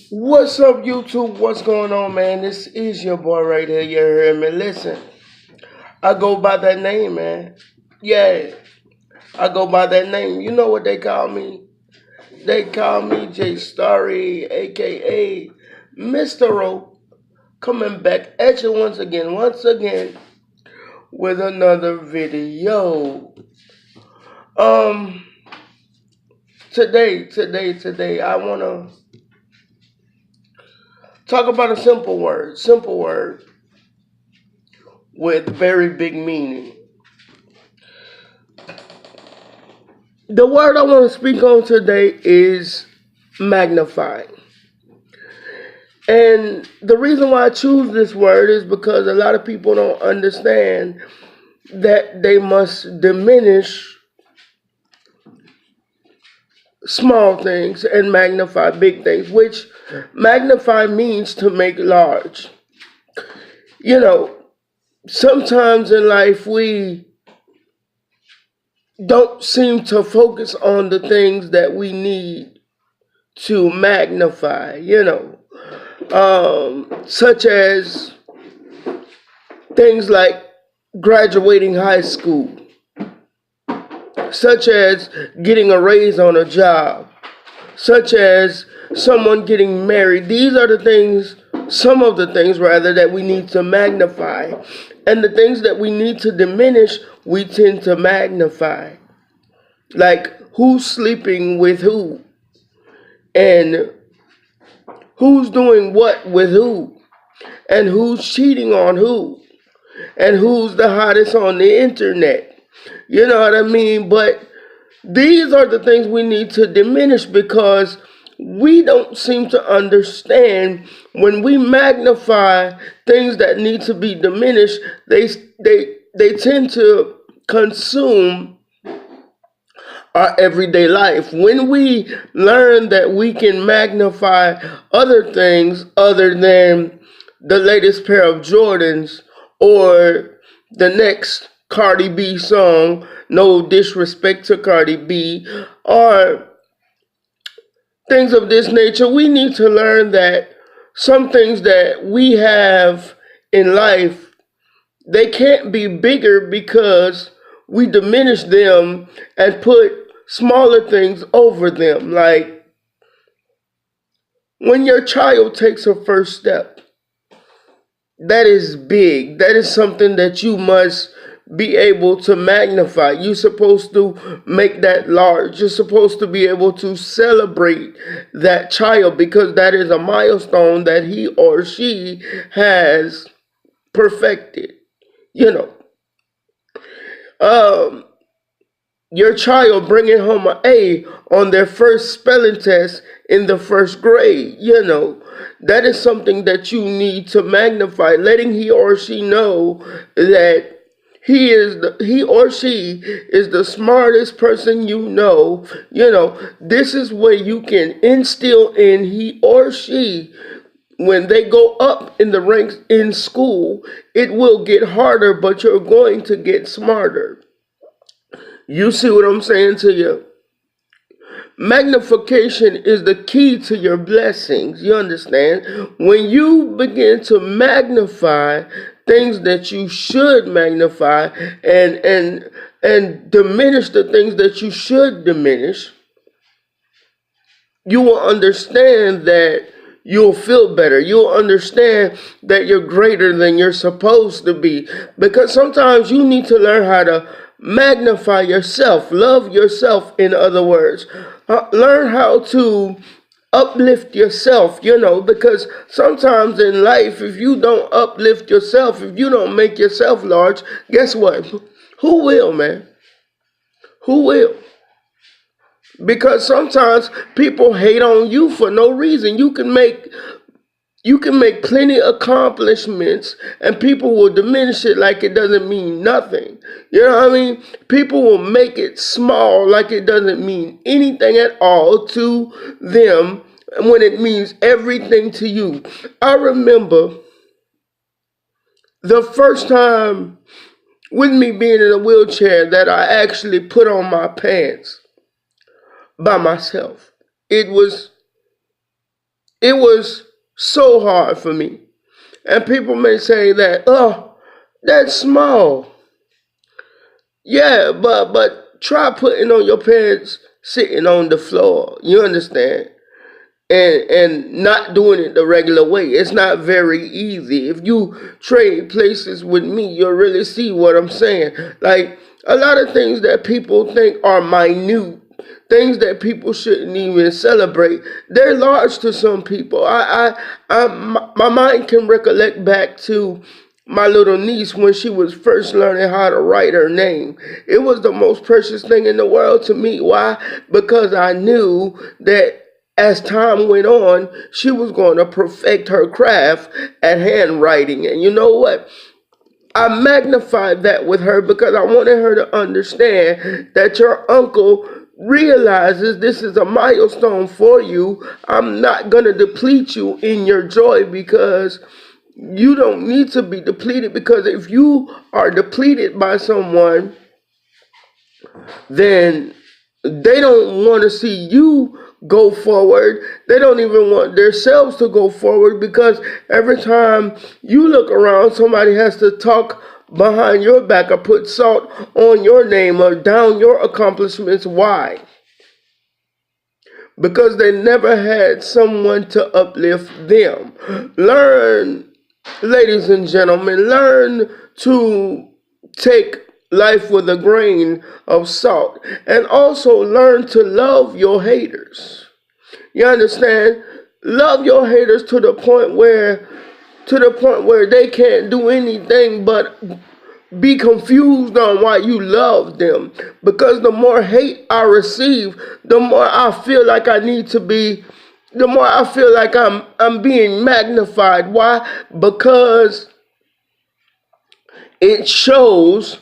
What's up, YouTube? What's going on, man? This is your boy right here. You heard me? Listen, I go by that name, man. Yeah, I go by that name. You know what they call me? They call me J Starry, aka Mr. O, coming back at you once again, with another video. Um, today, I wanna talk about a simple word with very big meaning. The word I want to speak on today is magnify. And the reason why I choose this word is because a lot of people don't understand that they must diminish small things and magnify big things, which magnify means to make large. You know, sometimes in life we don't seem to focus on the things that we need to magnify, such as things like graduating high school, such as getting a raise on a job, such as someone getting married. These are the things, some of the things rather, that we need to magnify. And the things that we need to diminish, we tend to magnify. Like who's sleeping with who, and who's doing what with who, and who's cheating on who, and who's the hottest on the internet. You know what I mean? But these are the things we need to diminish because we don't seem to understand when we magnify things that need to be diminished, they tend to consume our everyday life. When we learn that we can magnify other things other than the latest pair of Jordans or the next Cardi B song, no disrespect to Cardi B, or things of this nature, we need to learn that some things that we have in life, they can't be bigger because we diminish them and put smaller things over them. Like when your child takes a first step, that is big. That is something that you must be able to magnify. You're supposed to make that large. You're supposed to be able to celebrate that child because that is a milestone that he or she has perfected. You know, um, your child bringing home an A on their first spelling test in the first grade, that is something that you need to magnify, letting he or she know that he or she is the smartest person this is where you can instill in he or she. When they go up in the ranks in school, it will get harder, but you're going to get smarter. You see what I'm saying to you? Magnification is the key to your blessings. You understand? When you begin to magnify things that you should magnify and diminish the things that you should diminish, you will understand that you'll feel better. You'll understand that you're greater than you're supposed to be. Because sometimes you need to learn how to magnify yourself, love yourself, in other words. Learn how to uplift yourself, because sometimes in life, if you don't uplift yourself, if you don't make yourself large, guess what? Who will, man? Who will? Because sometimes people hate on you for no reason. You can make plenty accomplishments and people will diminish it like it doesn't mean nothing. You know what I mean? People will make it small like it doesn't mean anything at all to them when it means everything to you. I remember the first time with me being in a wheelchair that I actually put on my pants by myself. It was it was so hard for me. And people may say that, oh, that's small. Yeah, but try putting on your pants sitting on the floor. You understand? And not doing it the regular way. It's not very easy. If you trade places with me, you'll really see what I'm saying. Like a lot of things that people think are minute, things that people shouldn't even celebrate, they're large to some people. My mind can recollect back to my little niece when she was first learning how to write her name. It was the most precious thing in the world to me. Why? Because I knew that as time went on, she was going to perfect her craft at handwriting. And you know what? I magnified that with her because I wanted her to understand that your uncle realizes this is a milestone for you. I'm not going to deplete you in your joy because you don't need to be depleted, because if you are depleted by someone, then they don't want to see you go forward. They don't even want themselves to go forward, because every time you look around, somebody has to talk behind your back or put salt on your name or down your accomplishments. Why? Because they never had someone to uplift them. Learn, ladies and gentlemen, learn to take life with a grain of salt, and also learn to love your haters. You understand? Love your haters to the point where they can't do anything but be confused on why you love them. Because the more hate I receive, the more I feel like I need to be, the more I feel like I'm being magnified. Why? Because it shows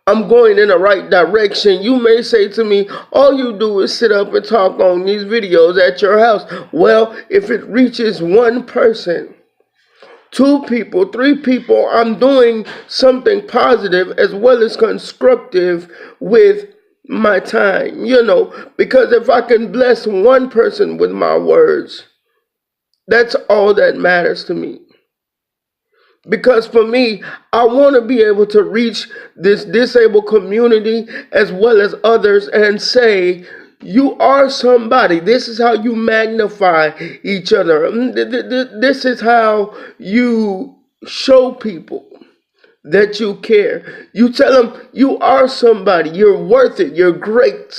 I'm going in the right direction. You may say to me, all you do is sit up and talk on these videos at your house. Well, if it reaches one person, two people, three people, I'm doing something positive as well as constructive with my time, because if I can bless one person with my words, that's all that matters to me. Because for me, I want to be able to reach this disabled community as well as others and say, you are somebody. This is how you magnify each other. This is how you show people that you care. You tell them you are somebody. You're worth it. You're great.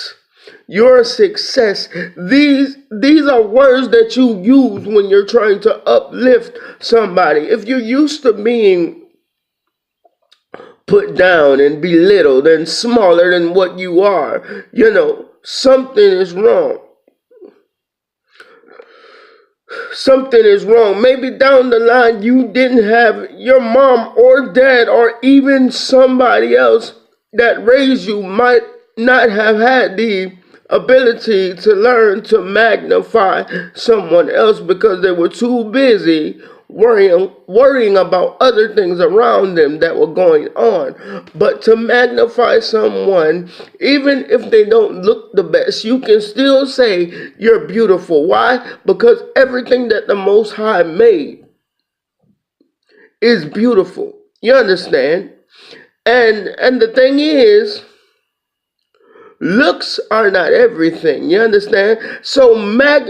You're a success. These are words that you use when you're trying to uplift somebody. If you're used to being put down and belittled and smaller than what you are, something is wrong. Something is wrong. Maybe down the line you didn't have your mom or dad or even somebody else that raised you might not have had the ability to learn to magnify someone else because they were too busy worrying about other things around them that were going on. But to magnify someone, even if they don't look the best, you can still say you're beautiful. Why? Because everything that the Most High made is beautiful. You understand? And the thing is, looks are not everything, you understand? So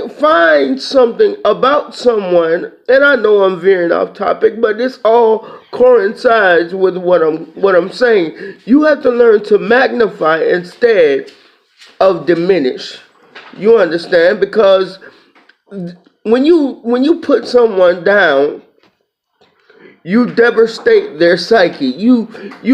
find something about someone, and I know I'm veering off topic, but this all coincides with what I'm saying. You have to learn to magnify instead of diminish. You understand? Because when you put someone down, you devastate their psyche. You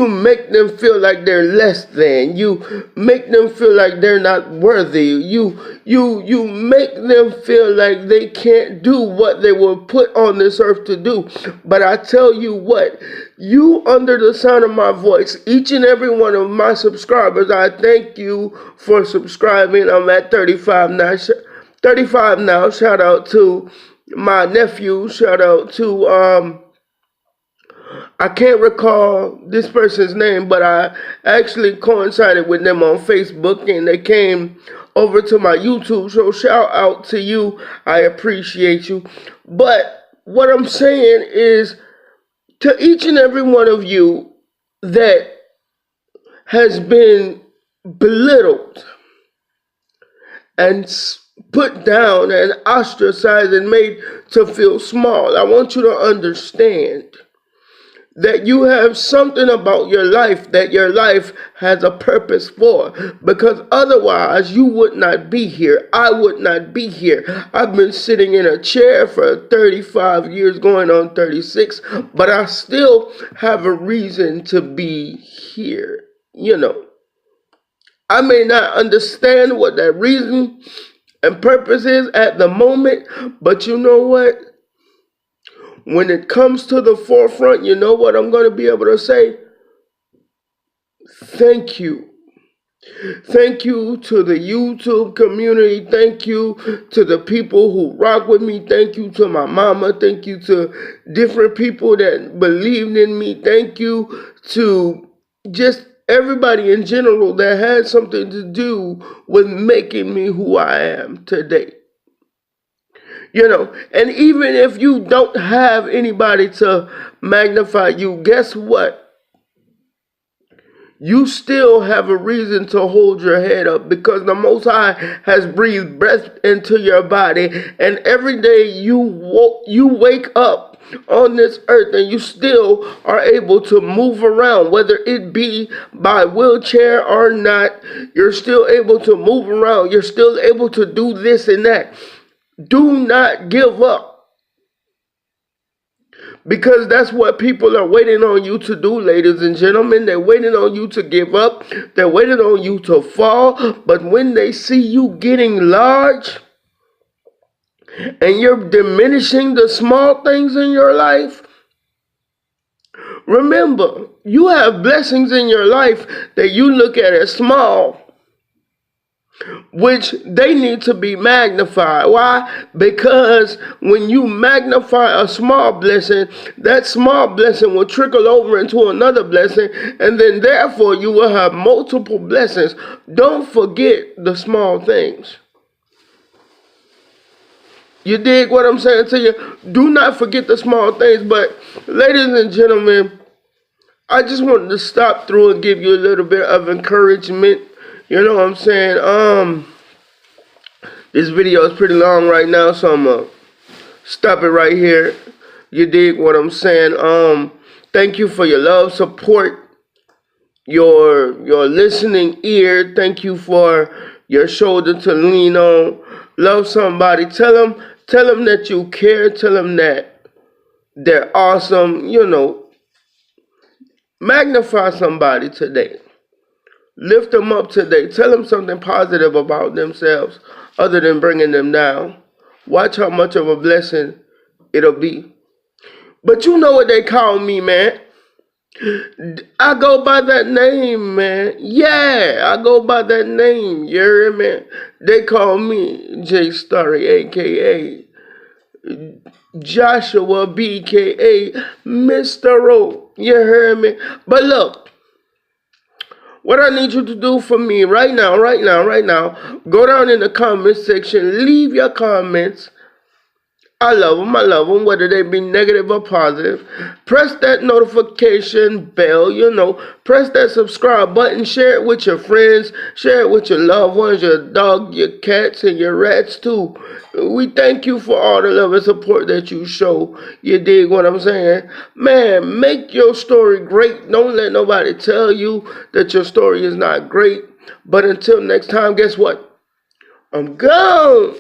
make them feel like they're less than. You make them feel like they're not worthy. You make them feel like they can't do what they were put on this earth to do. But I tell you what, you under the sound of my voice, each and every one of my subscribers, I thank you for subscribing. I'm at 35 now. 35 now. Shout out to my nephew. Shout out to I can't recall this person's name, but I actually coincided with them on Facebook, and they came over to my YouTube. So shout out to you. I appreciate you. But what I'm saying is, to each and every one of you that has been belittled and put down and ostracized and made to feel small, I want you to understand that you have something about your life that your life has a purpose for, because otherwise you would not be here. I would not be here. I've been sitting in a chair for 35 years, going on 36, but I still have a reason to be here. I may not understand what that reason and purpose is at the moment, but you know what? When it comes to the forefront, you know what I'm going to be able to say? Thank you. Thank you to the YouTube community. Thank you to the people who rock with me. Thank you to my mama. Thank you to different people that believed in me. Thank you to just everybody in general that had something to do with making me who I am today. And even if you don't have anybody to magnify you, guess what? You still have a reason to hold your head up, because the Most High has breathed breath into your body, and every day you wake up on this earth and you still are able to move around, whether it be by wheelchair or not. You're still able to move around. You're still able to do this and that. Do not give up, because that's what people are waiting on you to do, ladies and gentlemen. They're waiting on you to give up. They're waiting on you to fall. But when they see you getting large and you're diminishing the small things in your life, remember, you have blessings in your life that you look at as small, which they need to be magnified. Why? Because when you magnify a small blessing, that small blessing will trickle over into another blessing, and then therefore you will have multiple blessings. Don't forget the small things. You dig what I'm saying to you? Do not forget the small things. But ladies and gentlemen, I just wanted to stop through and give you a little bit of encouragement. You know what I'm saying? This video is pretty long right now, so I'm gonna stop it right here. You dig what I'm saying? Thank you for your love, support, your listening ear. Thank you for your shoulder to lean on. Love somebody. Tell them that you care. Tell them that they're awesome. Magnify somebody today. Lift them up today. Tell them something positive about themselves other than bringing them down. Watch how much of a blessing it'll be. But you know what they call me, man. I go by that name, man. Yeah, I go by that name. You hear me? They call me J Starry, a.k.a. Joshua, b.k.a. Mr. O. You hear me? But look. What I need you to do for me right now, go down in the comment section, leave your comments. I love them, whether they be negative or positive. Press that notification bell, press that subscribe button, share it with your friends, share it with your loved ones, your dog, your cats, and your rats too. We thank you for all the love and support that you show. You dig what I'm saying? Man, make your story great. Don't let nobody tell you that your story is not great. But until next time, guess what? I'm gone.